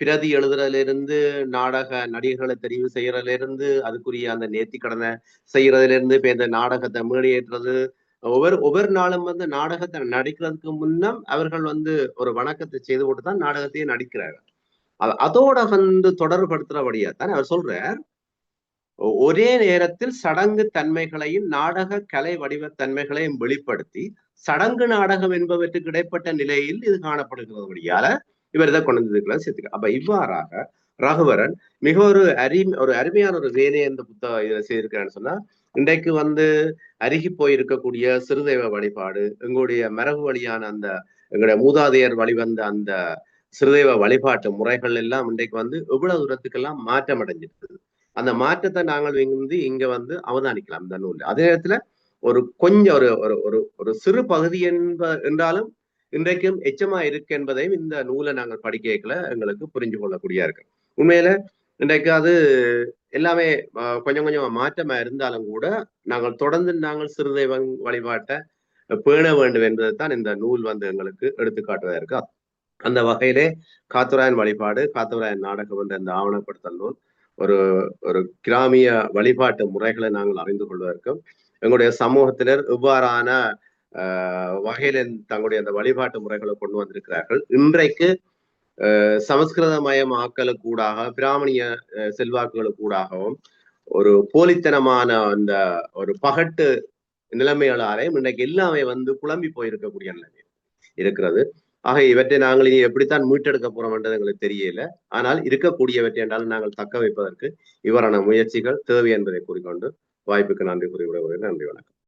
A: பிரதி எழுதுறதுல இருந்து, நாடக நடிகர்களை தெரிவு செய்யறதுல இருந்து, அதுக்குரிய அந்த நேர்த்தி கடனை செய்யறதுல இருந்து, இப்ப இந்த நாடகத்தை மேடையேற்றுறது, ஒவ்வொரு நாளும் வந்து நாடகத்தை நடிக்கிறதுக்கு முன்னம் அவர்கள் வந்து ஒரு வணக்கத்தை செய்து போட்டு தான் நாடகத்தையே நடிக்கிறார்கள். அதோட வந்து தொடர்படுத்துறபடியா தான் அவர் சொல்றார், ஒரே நேரத்தில் சடங்கு தன்மைகளையும் நாடக கலை வடிவ தன்மைகளையும் வெளிப்படுத்தி சடங்கு நாடகம் என்பவற்றுக்கு இடைப்பட்ட நிலையில் இது காணப்படுகிறபடியால இவர் இதை கொண்டு வந்திருக்கலாம் சேர்த்துக்க. அப்ப இவ்வாறாக ரகுவரன் மிக ஒரு அருமையான ஒரு வேலையை இந்த புத்தகம் இதை செய்திருக்கிறான்னு சொன்னா, இன்றைக்கு வந்து அருகி போயிருக்கக்கூடிய சிறுதெய்வ வழிபாடு, எங்களுடைய மரபு வழியான அந்த எங்களுடைய மூதாதையர் வழிவந்த அந்த சிறுதெய்வ வழிபாட்டு முறைகள் எல்லாம் இன்றைக்கு வந்து எவ்வளவு தூரத்துக்கெல்லாம் மாற்றம் அடைஞ்சிருக்குது. அந்த மாற்றத்தை நாங்கள் வந்து இங்க வந்து அவதானிக்கலாம் இந்த நூல். அதே நேரத்துல ஒரு கொஞ்சம் ஒரு ஒரு ஒரு ஒரு சிறு பகுதி என்றாலும் இன்றைக்கும் எச்சமா இருக்கு என்பதையும் இந்த நூலை நாங்கள் படிக்கல எங்களுக்கு புரிஞ்சு கொள்ளக்கூடியா இருக்கு. உண்மையில இன்றைக்கு அது எல்லாமே கொஞ்சம் கொஞ்சம் மாற்றமா இருந்தாலும் கூட நாங்கள் தொடர்ந்து நாங்கள் சிறுதெய்வ வழிபாட்டை பேண வேண்டும் என்பதைத்தான் இந்த நூல் வந்து எங்களுக்கு எடுத்துக்காட்டுவதா இருக்கு. அந்த வகையிலே காத்துராயன் வழிபாடு, காத்துராயன் நாடகம் என்ற இந்த ஆவணப்படுத்தல் நூல் ஒரு ஒரு கிராமிய வழிபாட்டு முறைகளை நாங்கள் அறிந்து கொள்வதற்கும், எங்களுடைய சமூகத்தினர் இவ்வாறான வகையில தங்களுடைய அந்த வழிபாட்டு முறைகளை கொண்டு வந்திருக்கிறார்கள். இன்றைக்கு சமஸ்கிருதமயம் ஆக்கலுக்கூடாக, பிராமணிய செல்வாக்குகளுக்கூடாகவும் ஒரு போலித்தனமான அந்த ஒரு பகட்டு நிலைமைகளாலே இன்றைக்கு எல்லாமே வந்து குழம்பி போயிருக்கக்கூடிய நிலைமை இருக்கிறது. ஆக இவற்றை நாங்கள் இனி எப்படித்தான் மீட்டெடுக்க போறோம் என்றது எங்களுக்கு தெரியல. ஆனால் இருக்கக்கூடியவற்றை என்றாலும் நாங்கள் தக்க வைப்பதற்கு இவ்வாறான முயற்சிகள் தேவை என்பதை கூறிக்கொண்டு வாய்ப்புக்கு நன்றி கூறிவிடுகிறேன். நன்றி, வணக்கம்.